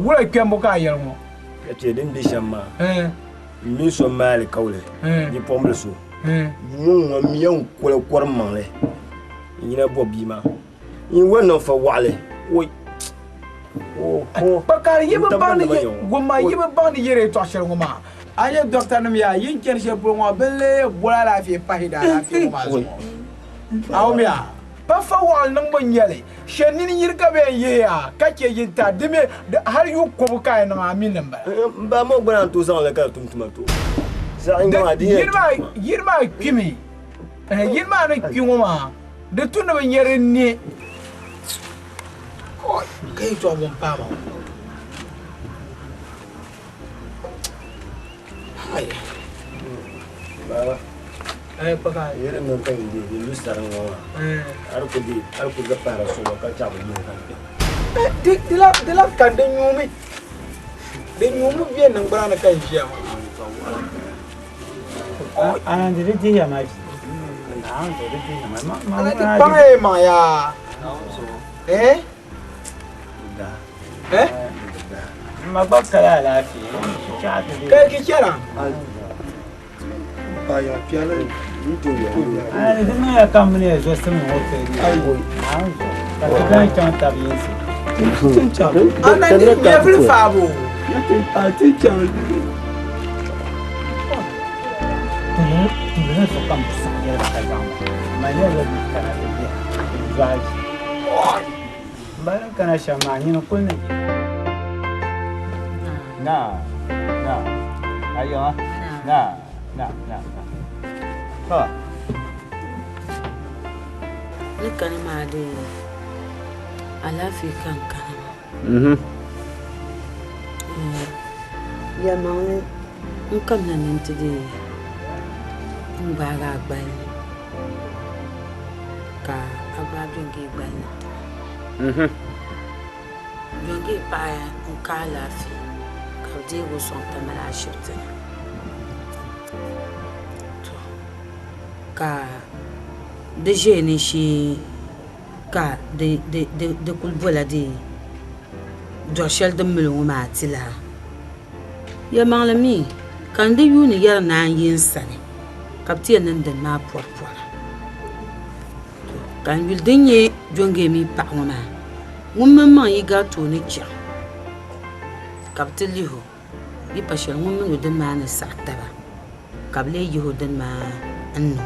wala kembo ka yermo ete den bi shamma mi so mali kawle ni pomle so mun mi yan kor manle yina bobima in wannan fa wale oi bakar yiba bani goma yiba bani yere to asher goma aye docteur nam ya yin ken che pour moi belle bola la fi pahida la fi goma awmiya ba fa wal nan ban yele shenin yirka be yeya kake yinta dime har yu ko buka na amin nan ba mo gban to san la ka tumtuma to sa inga di yirma kimi yirma na kiwoma de tun ban yere ni kai to bon pama ay baba paka yere no kan di lu sarang wa ar ko ga para so ka cha ba yin kan de la kan de nyumi bien nang brana kan jiya ana de ji ya ma ana de pangai ma ya ma ba kala lafi kai ki kira ya piala ni to ya ana de no ya kamne zo sem hotel ai ka ga kan ta bien ana ni ya fil fabo ya te ati chan tu so kam sa ya ka ga ma ya la bi kana de vai bayan kana shamani na kunni na ayo na ha ni kan ma de alafi kan kan ya ma ne kam na ninti de mbaga agban ka agba bingi agban Jongi paya ukala fi kawdi wo sonta mala shirte to ka de jeni shi ka de kulbola de joshel de mulu ma tila ya malami kan de yuni yar na yin sane kapti nan da na porpora kan yul dinye jonge mi pa ngoma ngumma ma yi ga to ni kya kapti liho yi pashel ngumma no den ma na saktaba kable yi ho den ma annu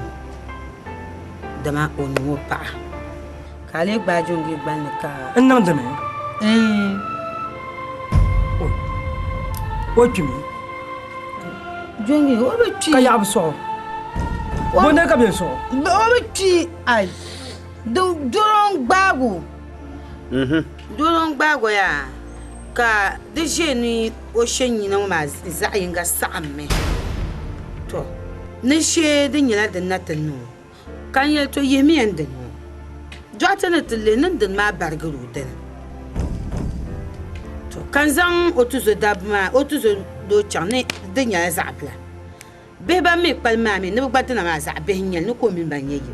dama onu pa kale gba jonge gba ni ka nan da me o kimi jonge o be ti ka ya so bo ne ka be so o be ti ai do dorong gbago dorong gbago ya ka de jeni o shenyi na ma za yin ga samme to ne she de nyala de natanu kan yel to yemi ende no jota na tele nan de ma bargaru den to kan zan o tu zo dabma o tu zo do chane de nyala za pla be ba me palma me ne ba tana ma za be nyal ne ko min ba nyeyi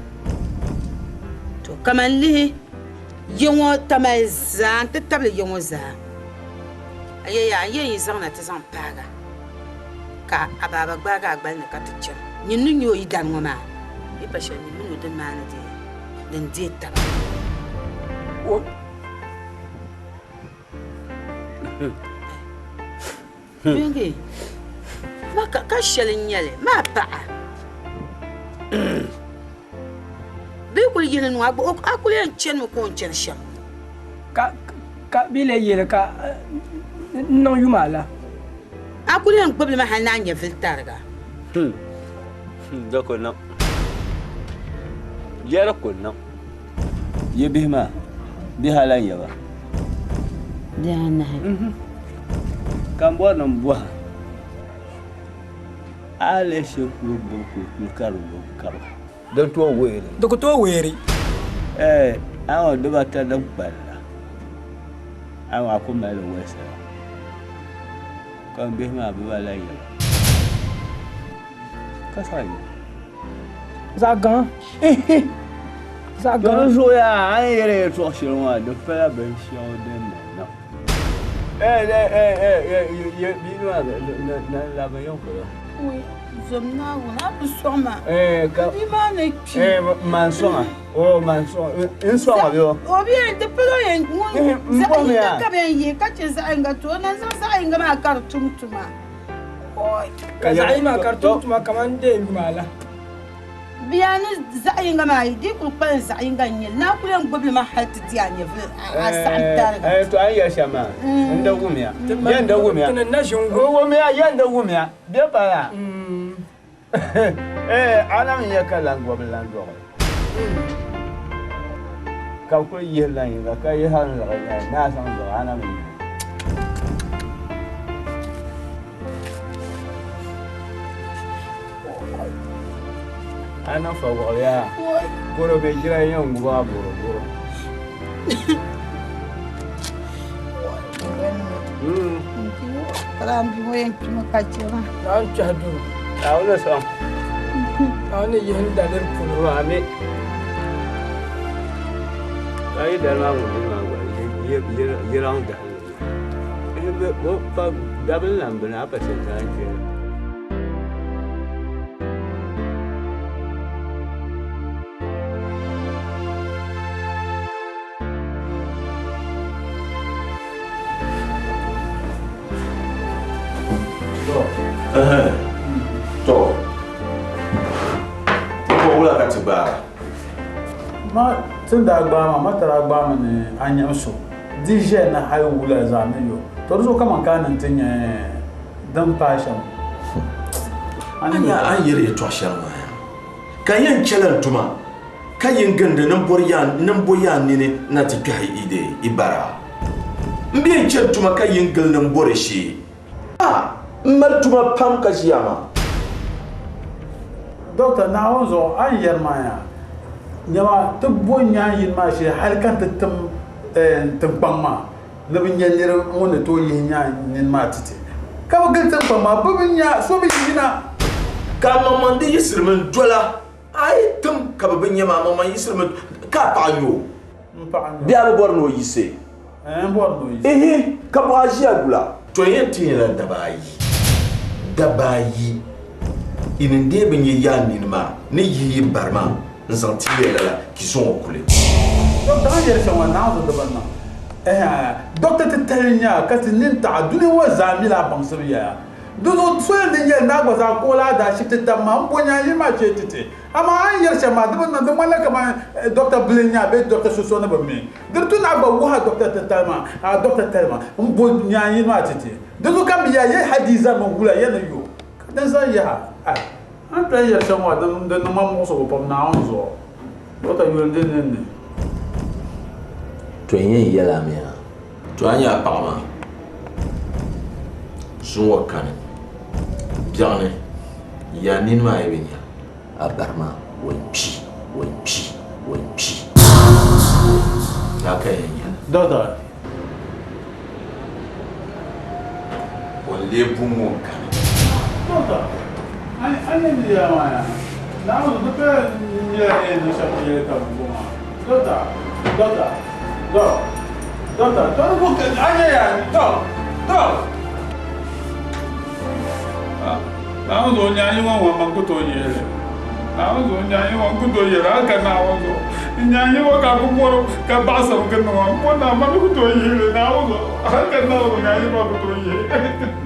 to kamanli yongo tamaza te table yongo za ayaya yeyi zan na te zan paga ka ababa gbaga agbal na katcha ni nunyo idan ngoma bi pasha ni munu den mana de den deta o Bingi maka ka shelin yale ma pa be ko yele no agbo akule chen mo ko chen sham ka bile yele ka non yumala akule en problem ha na nya filtarga doko no yara ko no ye bihma bi halan yaba dana kan bo non bo ale shukuru boku karu don to were doko to weri awon do bata da balla awon akuma lo wese kan bihma bi halan yaba kasai zagan Don so ya an yere to shirwa da fara ben shi o den na Oui, zomna wona busoma. Ka Di mane ki. mansonga. Oh, mansonga. Insonga yo. O bien de pelo yen mbom ya. za ka ben ye ka ce za inga to nan za inga ma kar tumtuma. Oi. Ka za ma kar tumtuma kaman de ngumala. Biyani za inga ma di ku pan za inga nyel na ku len gobi ma hatta ti anya a santar. To an ya shama. Inda gumiya. Yanda gumiya. Tunan na shungu. Gumiya yanda gumiya. Biya bara. Ana min ya kalan gobi lan do. Ka ko yi lan yi ka yi han la na san do ana min. Ana fa wa ya. Goro be jira yan guba boro. Kalambi mo yen kima kachira. An chadu. Awla sam. An yen daler puno. Ame. Ai da na mu ma wa ye rang da. Be wo pa double number na pa se ta ke. To. Ko wula ka ti ba. Ma tun da gba ma tara gba ma ne anyam so. Dije na hayo wula za me yo. To so kama kanan tin dan passion. Anya an yere to sharma. Ka yan chelan tuma. Ka yin ganda nan boya ne na ti kai ide ibara. Mbiye chel tuma ka yin gal nan bore shi. Maltuma pam ka jiyama. Doctor na wanzo an yarmaya. Nyama tubon yin ma shi har kan tattam tabbama. Na bin yanir wanda to yin nin ma tite. Ka ba ganta fa ma bubin ya so bi yina. Ka mamande yisirmin dola. Ai tum ka babin yama mamman yisirmin ka panyo. Biya borno yise. Borno yise. Ka ba jiya gula. To yin tin dabayi inin de ben ya ninma ne yi barma nzanti la qui sont oculés. Donc dans les gens na zo dabanna docteur tetanya kat nin ta duni wa zamila bansabiya dozo soyen de yel na gwaza kola da shi tetama mbonya yi ma che tete ama an yer shama dabanna de malaka ma docteur blenya be docteur soso na bamme dirtu na ba wa docteur tetama docteur telma mbonya yi ma tete dozo kam ya ye hadiza mo gula yana yo dan sa ya an ta yer shama dan mammo so pom na onzo docteur yo den ne To yin yela me to anya parma suwa kan biane ya ninma e benya abarma wenpi okay docteur le bumo kan docteur ani ni ya ma na o do pe ni ya ni sa ni ka bumo docteur don't look at anya don't na o nya yi wa makuto yele na o nya yi wa kuto yele aka na o nya yi wa ka ko ka ba sa ko no wa na ma kuto yele na o aka na o nya yi wa kuto yele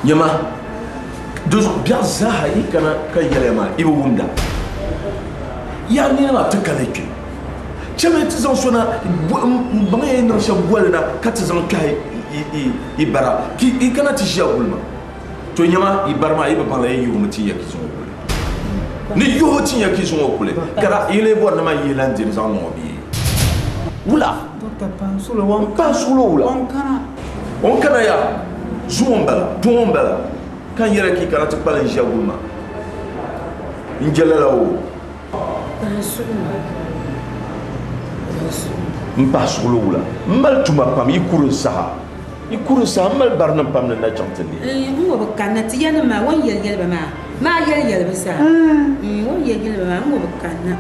Yama dos bien zaha ikana kayelema ibunda ya ni na takaleke cheme tizan sona bangay na shabwalna katizan kai i bara i kana ti siya wulma to nyama i barma i bala e yumu ti ya kiso kule ni yo ti ya kiso kule kara ile bo na ma yelan din sa no bi wula docteur pansulo wan wula on kana ya tuon bala kan yere ki kana ti pala siya wulma injelala o mpa solo wula mal tuma pam i kuru sa mal barna pam na chanteli mo ba kana ti yana ma wan yel ba ma yel ba sa wan yel ba mo ba kana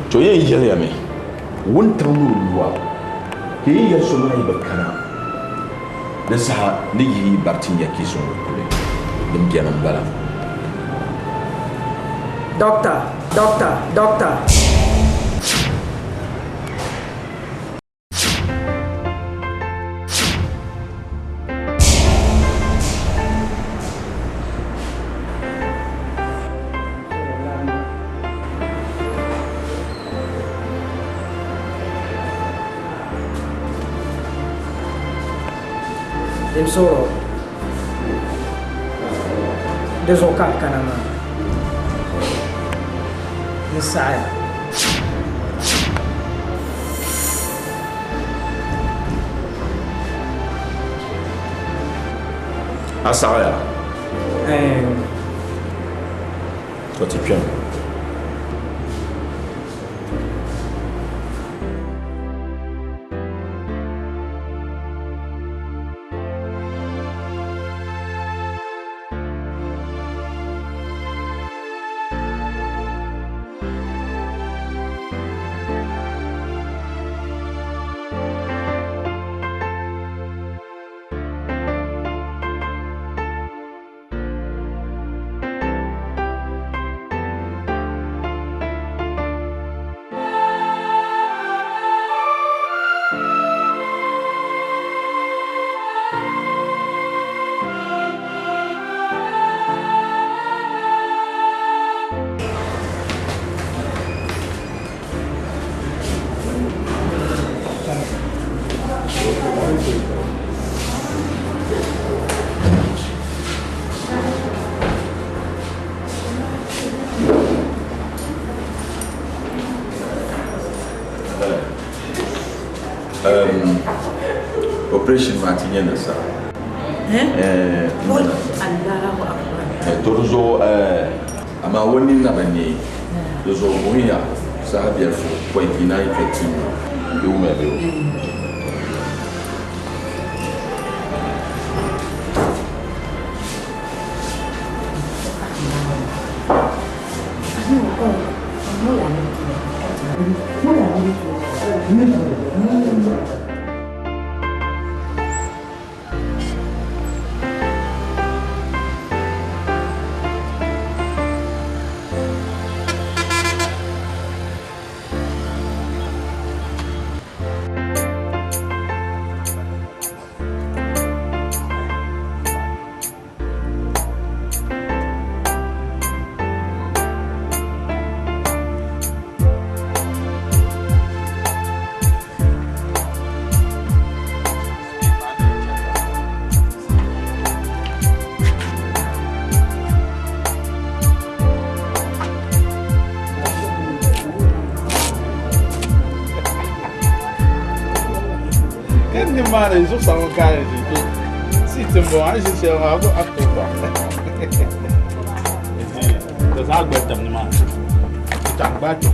to ye yel ya me won tanu luwa ke ye so mai ba kana da sa ni yi bartin ya ki so kule dum kenan bala docteur Imsoro dezoka kanama Nisaya Asaya toi tu piens operation Martinia nasa Allahu akbar tozo ama woni na bani tozo moya sahabia fo point ina effective eu mebe Mano, isso são caras de se tu morres, se eu hago a tua. Das águas também, mano. Tá baixo.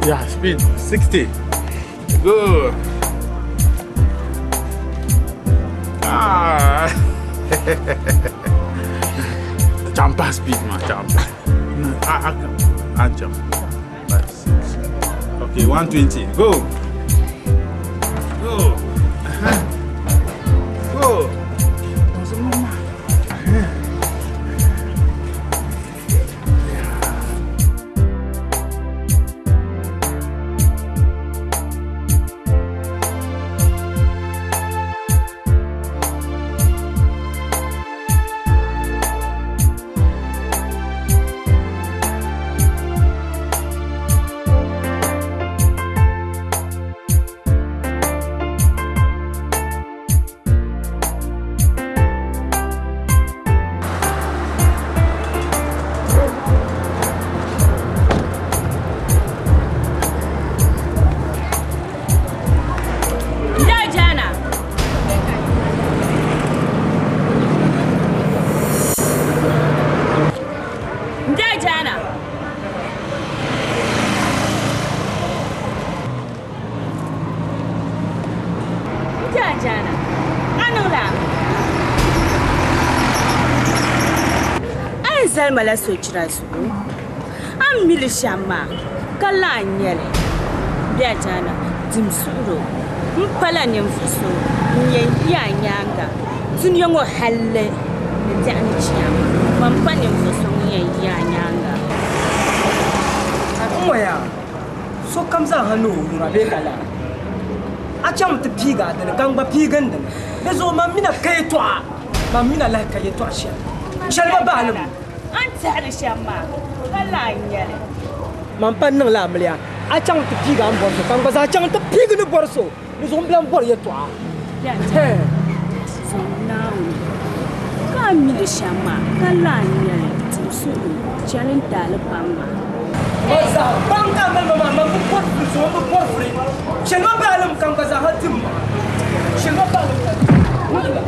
Yeah, speed 60. Good. Jump pass speed, man. Jump. I jump. 5, 6. Okay, 120. Go. Go. Go. Mala sochira su am mili shama kala nyele bia jana dimsuro mpala nyemfuso nyen ya nyanga tunyongo halle ndani chiyama mampa nyemfuso nyen ya nyanga moya so kamza hanu rabe kala acham te piga de gangba pigan de bezo mamina kaytwa mamina la kaytwa sha shalba balam Anta hali shama, kala nyele. Mampan nang lamlia, acang te piga am borso, kang basa acang te piga ni borso, ni zomblam bor ye toa. Ya, so now, kami de shama, kala nyele, timsu, challenge tala pama. Basa, bangka mama mampu bor so mampu bor free. Shalba balam kang basa hatim. Shalba balam.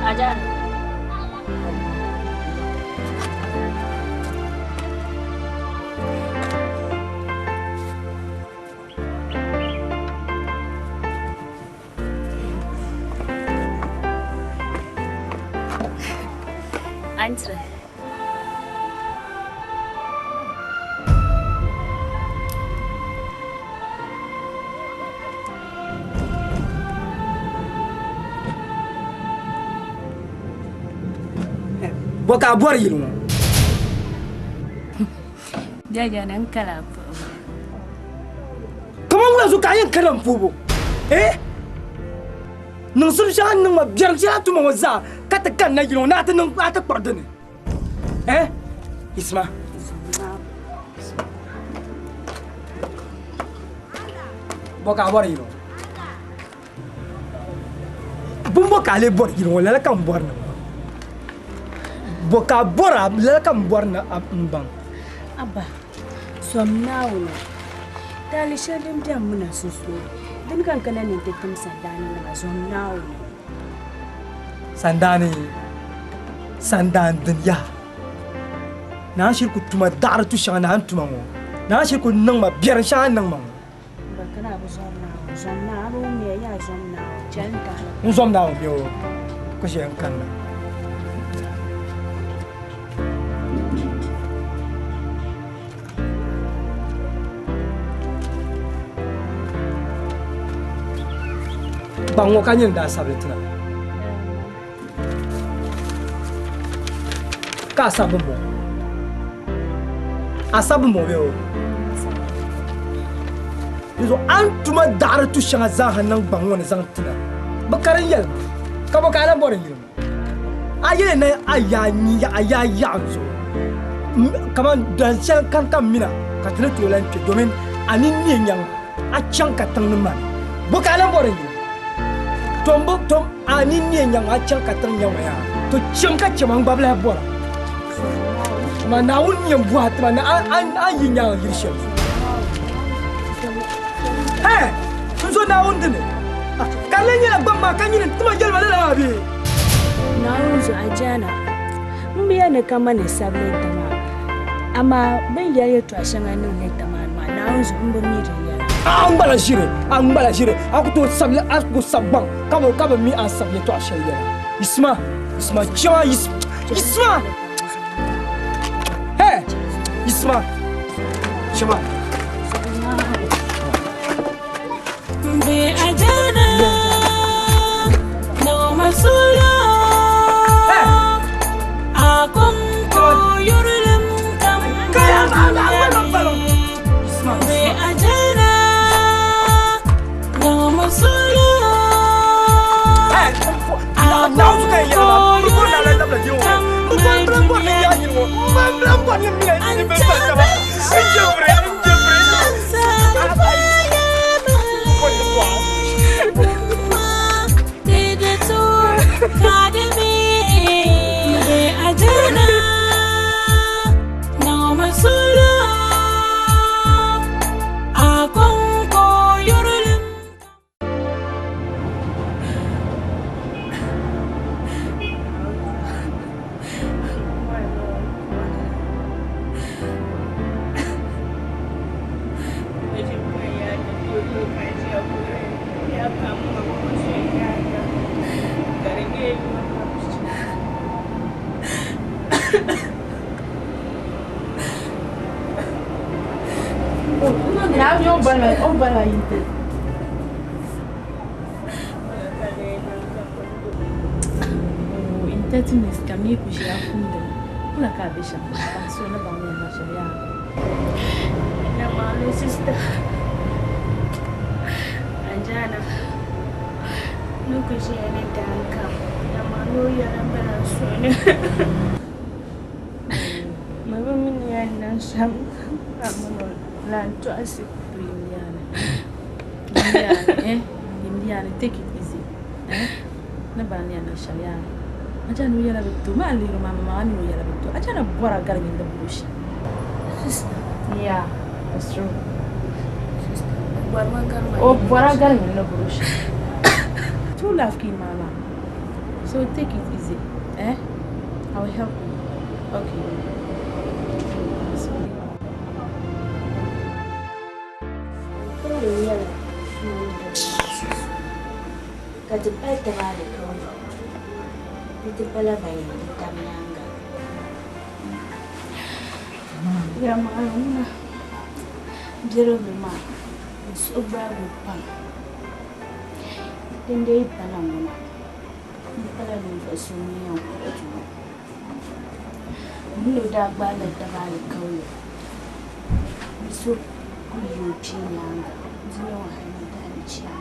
Aja. Antre. Boka bor yilo. Dia jangan kalah. Kamu nggak suka yang kalam pubu? Nung subshan nung biar siapa tu mau za katakan na yilo na nung ata pardon. Isma. Boka bor yilo. Bumbo kale bor yilo la kam bor na. Boka bora la kam bor na ambang. Abba, somnawo. Dali shalim dia muna susu. Dan kan kana ne tetum sandani na somnawo. Sandan dunya. Na shirku tuma dar tu shana antuma mo. Na shirku nang ma biar shan nang ma. Ba kana bu somnawo me ya somnawo. Janta. Somnawo bio. Ko shen kanna. Bango kanyen da sabletina. Ka sabu mo. Asabu mo beo. Yuzo antuma dar tu shanga zahan nang bango ne zang tina. Bakaran yel. Ka bakaran borin yel. Aye na aya zo. Kaman dan shan kan mina. Ka tele to lan ke domin anin nyang a chang ka tang man. Bakaran borin yel. Tombok tom ani ni yang acang katang yang ya to cengka cemang babla bor mana un yang buat mana an yang yirsel so naun dene kalenya bang makanya tuma jel wala abi naun zo ajana mbiya ne kama ne sable tama ama ben ya yeto ashanga ne tama ma naun zo mbo miri Ang bala shire. Aku tu sabla aku sabang. Kamu mi asabnya tu asyaya. Isma, cuma Isma. Isma, cuma. Be ajana, no masula. Aku yurulem kamu. Kaya balong. Isma, be ajana. Masula. Now suka ya, bukan dalam dalam dia. Bukan berapa ni ya ni, bukan berapa ni ni berapa. Enjabre. Tidak tur, kademi, be ajana. Now masula. Aku yurulem. On va la inte. Inte tunis kami kushia kunde. Una kabisha. Pasona bangu na sharia. Na malu sister. Anjana. Nuku shia ne tanka. Na malu ya nambara sone. Mama mini ya nasam. Amono lanto asik. Indiana, take it easy. Nabani and Sharia. I don't know yellow to my little mamma, I know yellow to. I don't know what I got in the bush. Yeah, that's true. Oh, what I got in the bush. Too lucky, Mama. So take it easy. Eh? I will help you. Okay. Ya maalumna jerobe ma so brago pam dende panamuna pala ni fasumi yan ko mun da bala da bala kauye so ku yuci yanga jiya wa hanya da ni ciya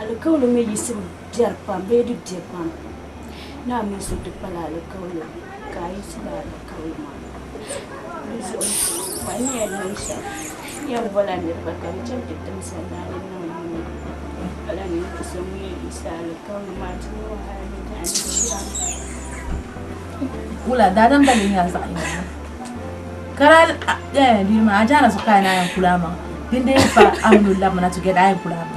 alkawlo me yisim jar pam be du jar pam na mi so de pala alkawlo kai su da alkawlo ma wani ya nisha yan bola ne barka mu can da misalai nan ne ala ne ku san mu yi misali kawai ma tuno hali da ciya kula dadan balin ya sa ina karal di ma ajana su kai na yan kula ma din dai fa amnullah mana tuge da yan kula ma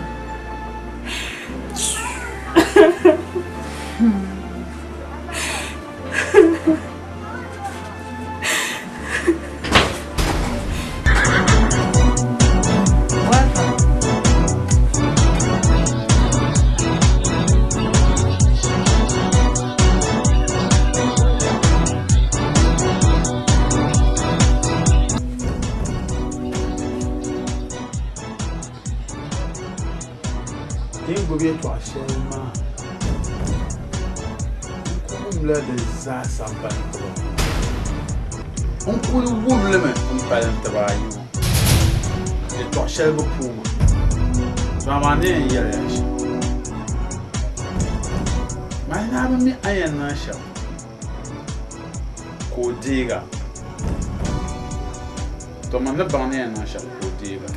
Kodiga. To man na bane na sha kodiga.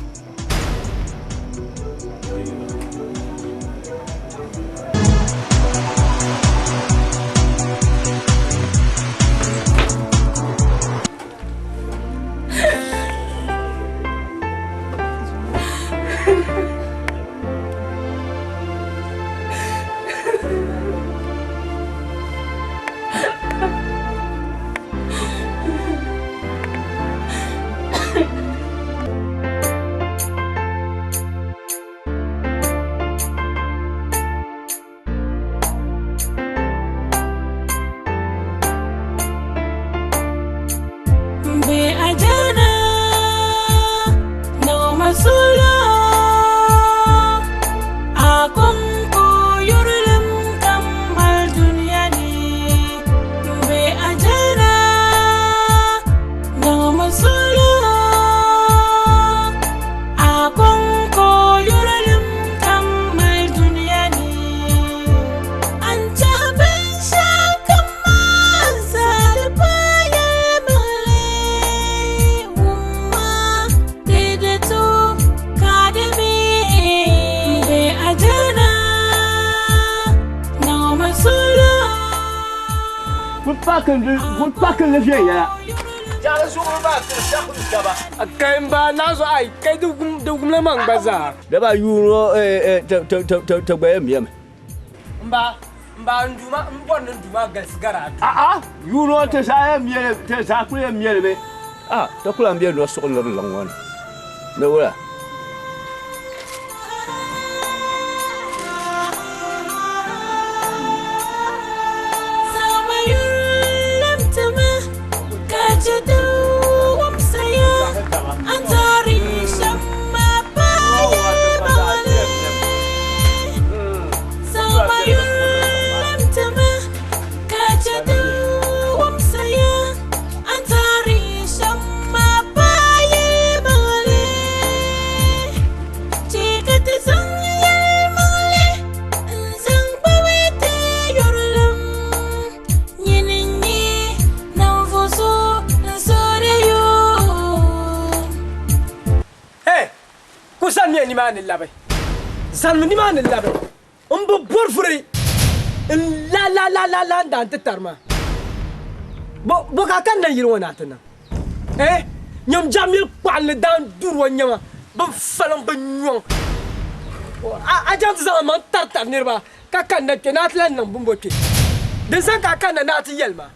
Pakken le vieille là. Jara so ba ta shakun gaba. Akai ba na so ai kai dugum le man baza. Da ba yuro ta gbe miyam. Mba nduma mbon nduma gasgara. Yuro ta sa miyele ta sa ku miyele be. Ta kula miyele no so lo langwan. Ne wala. Ni man labe zalm ni man labe umbu borfuri la dan tarma bo ka kan na yirwana tana nyam jamil kwal dan durwa nyama ban falam ban nyon a jam zaman tartar nirba ka kan na kenat lan nan bumboke da san ka kana na ti yelma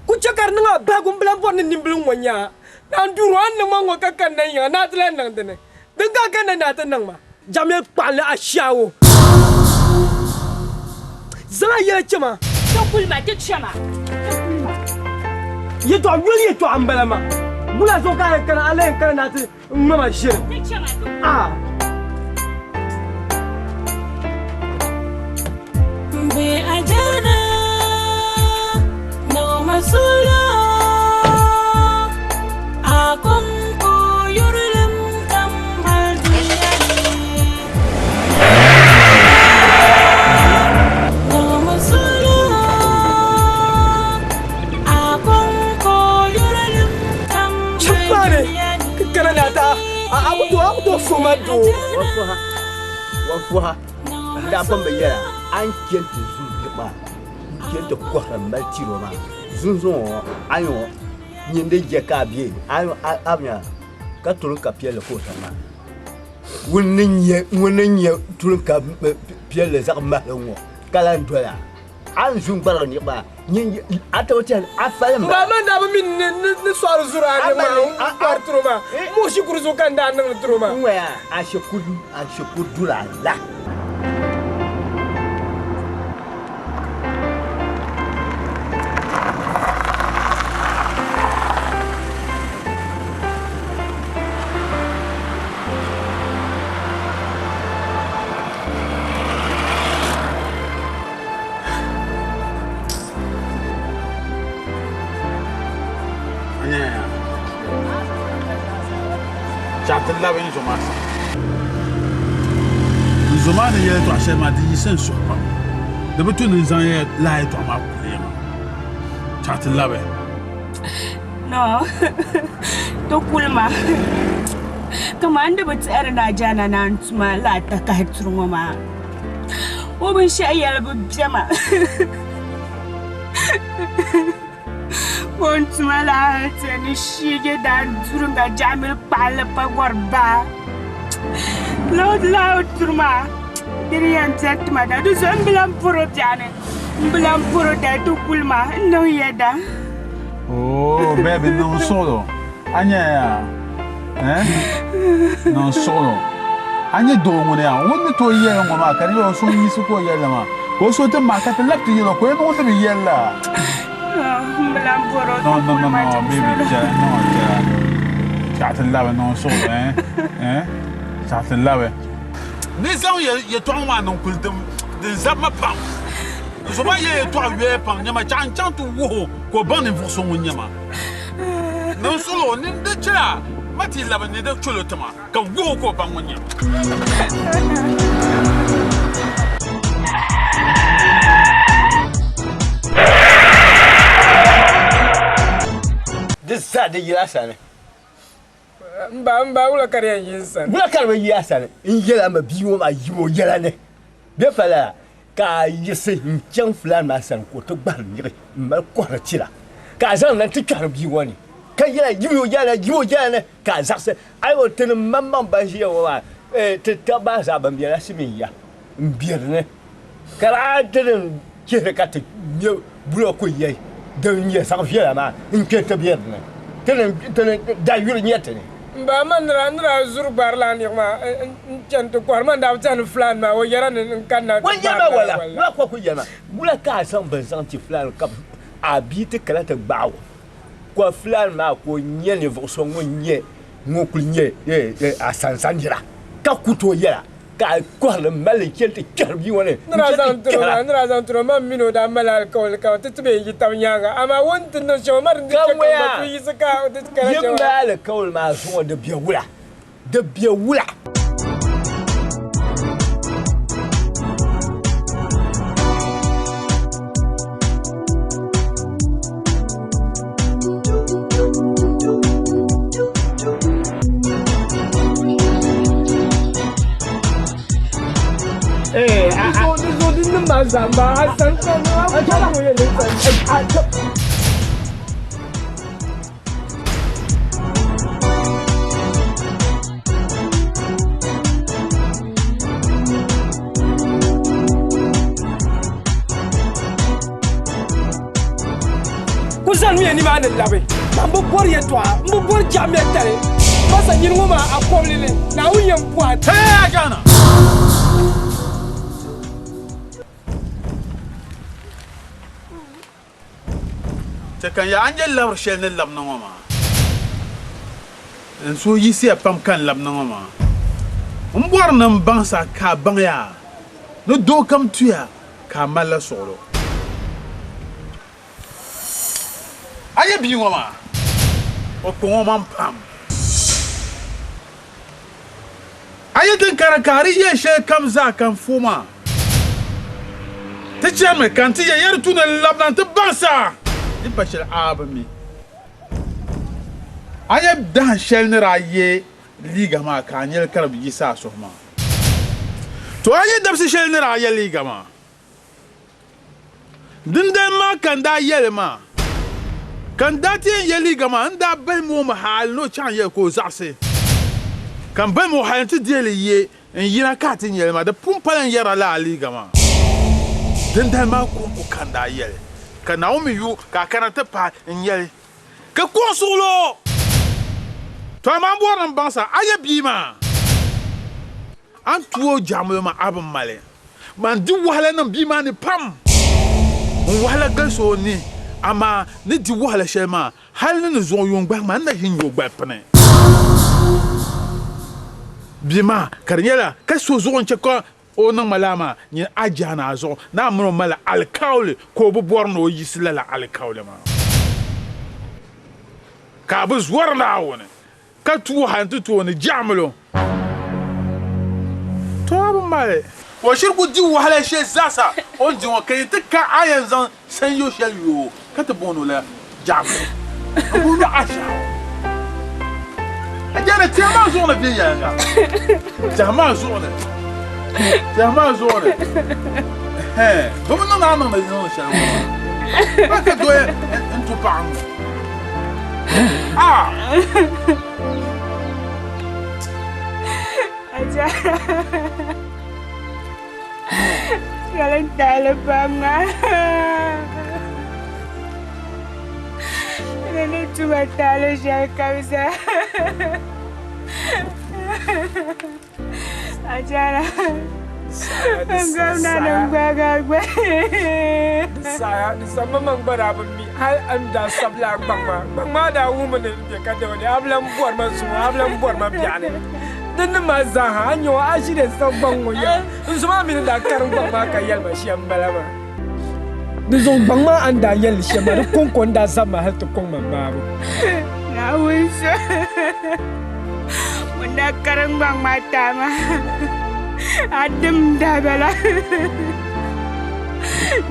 ku chakar nga ba gum blan bon ni blung wanya nan duru an ma ngo ka kan nan ya na tlan nan dene dan ka kan na ta nan ma jamel kpal a shawo zala ya chama to kulma te chama ye to wuli ye to ambala ma bula so ka kan alen kan na ti mama shire te chama be ajana no masula akon ko yurulum tambal diyani no masula akon ko yurulum tambal diyani kana na ta abu fuma do wafuha da ban bayyana an kenta zuwa ba kenta kwaran maltiro ma zunzun ayo nyinde je ka bie ayo abnya ka tulun ka piele ko sama wonnen ye tulun ka piele zak ma ngo kala ndoya an zun bar ni ba nyin atawti afale ba man da ba min ne soir zura ne ma partro ma mo shi kurzo kan da nan troma ngwa a shekudu la Chatilla ben Zomas. Zoman ye to achema di senso. De betu ni zan ye la e to ma kulema. Chatilla ben. No. To kulma. Kamanda but erna jana nan tuma la ta ka hitrungo ma. O bin shayal bu jama. Kontuma la tani shige dan turunga jamil pala pa gorba. Loud turma. Diriyan zatma da du zambilam puro jane. Mbilam puro da tu kulma no yeda. Oh, baby non solo. Anya non solo. Anya do ngone ya. Wonne to yela ngoma kan yo so yisu ko yela ma. Ko so te ma ka te lapti yelo ko e mo te yela. No, baby, Chatilla, non so, Chatilla. This song you told my uncle, the Zama Pam. So why you told me, Yama Chan to woo, go burning for someone Yama. No solo, in the chair. Matilda, and the Chulotama, can walk up on one. This Saturday, yasan. Mba ula kare yinsan. Ula kare yasan. Ingela ma biwo ma yiwo yelane. Be fala ka yese nchen flan ma san ko to gban ni ma ko ra tira. Ka zan nan tikar biwo ni. Ka yela yiwo yela ka zakse ai wo tin mamman ba shi yawa te taba za ban biya simiya. Mbiyar ne. Kara tin kire ka te bulo ko yayi. Dan ya sa fiya ma in ke ta biyar ne tenen da yuri nyete ne ba man ndra zur barla ni ma cent ko man da tan flan ma o yara ne kan na wa yama wala ko ko yama bula ka san ban san ti flan ka abite kala ta bawo ko flan ma ko nye ne vo so nye ngokul nye a san jira ka kuto yara ka ko le mali kente karbi wone ndra zan tro man mino da malal ko ka titbe yi tawnyanga ama wontin no shomar ndi ka ma yi saka da kala jawa yimma kawul ma so da biya wula Zamba Hassan Shan mi ni ma na labe. Mambo bor ye to, mbo bor jamia tare. Masa nyingo ma akolile. Na uyem puat. Hey Ajana. Kan ya angel la shel ne lam no ma en so yisi pam kan lam no ma mbor nam bansa ka ban ya no do kam tuya ka mala solo aye bi ngoma o ko ngoma pam aye den karakari ye she kam za kan fuma te chame kan ti ye yer tu ne lam nan te bansa bashir abami aya dan shel ne raye liga ma kanyel karab yisa sohma to aya dabsi shel ne raye liga ma dindan ma kan da yelma kan dati ye liga ma nda bal mo mahal no chan ye ko zase kan bal mo hal ti dele ye en yina katin yelma da pumpalan yara la liga ma dindan ma ko kan da yele ka Naomi yu ka karanta pa nyel ka konsulo to ma boran bansa aya bima an tuo jamu ma abin male man di wahala nan bima ni pam wahala gaso ni ama ni di wahala shema hal ni zo yon gba man na hin yo gba pene bima karnyela ka so zo onche ko ona malama ni ajana zo na amro mala alkaule ko bu borno yisla la alkaule ma ka bu zwar la wona ka tu hantu to ni jamlo to abu male wa shirku di wahala she zasa on di wa kay tikka ayan zan san yo shel yo ka ta bono la jamlo abu na asha ajana tema zo na biya nga tema zo na Jamais zone. Hey, vamos não na não chama. Para que doer em tu pão. Ah. Aja. Kalian tak banget. Ini cuma tahu saya kausa. Ajara. Enggak nanam gagak. Saya sama mengberapa mi hal anda sabla bang dah woman dia kata dia ablam buat biane. Dan mazaha nyo asire sabang moya. Semua mi dah karung bang kayal masyam balama. Dizong bang anda yel syamar kong dah sama hal tu kong mambaru. Nawis. Bunda karang bang mata mah adem dah bela.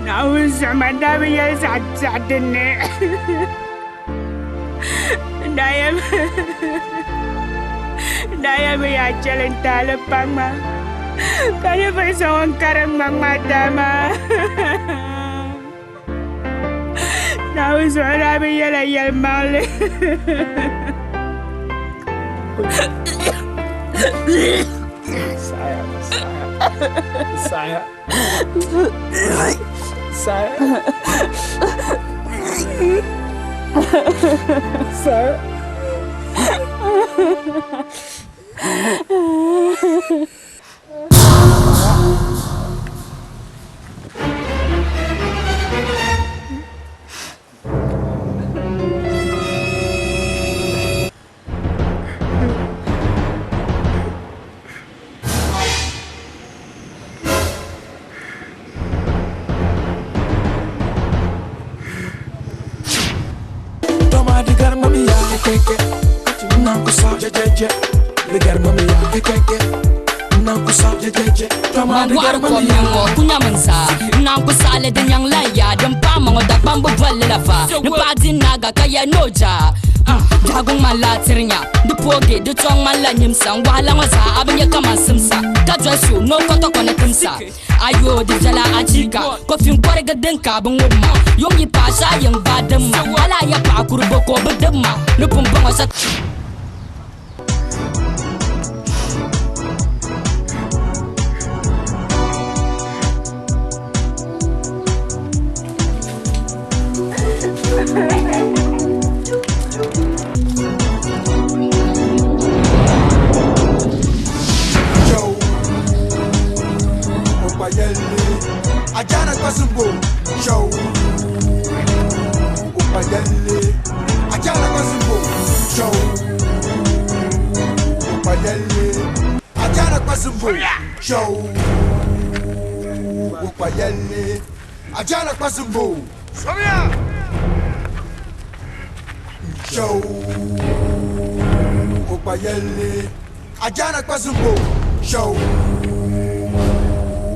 Nawis sama dah biar sad ni. Daya biar jalan talepang mah. Kaya bersama karang bang mata mah. Nawis sama biar layar malu. Saya kunya mensa nang kusale den yang laya dem pa mango dak bambo valle la fa ne pa din naga kaya noja jagung malatirnya de poge de tong malanyim sang wala ngasa abnya kama simsa ka josu no koto kone kimsa ayo de jala ajika ko fin kware ga den ka bun wumma yongi pasha yang badam wala ya pa kurbo ko bedamma ne pum bango sa Ha ha ha. Upayelle, Ajana Kwasumbo, show. Upayelle, Ajana Kwasumbo, show. Upayelle, Ajana Kwasumbo, show. Upayelle, Ajana Kwasumbo, show. Upayelle, Ajana Kwasumbo, show.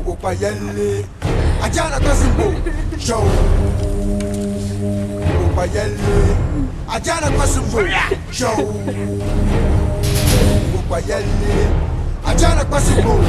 Upayelle, Ajana Kwasumbo, show. Upayelle, Ajana Kwasumbo, show. Upayelle, Ajana Kwasumbo,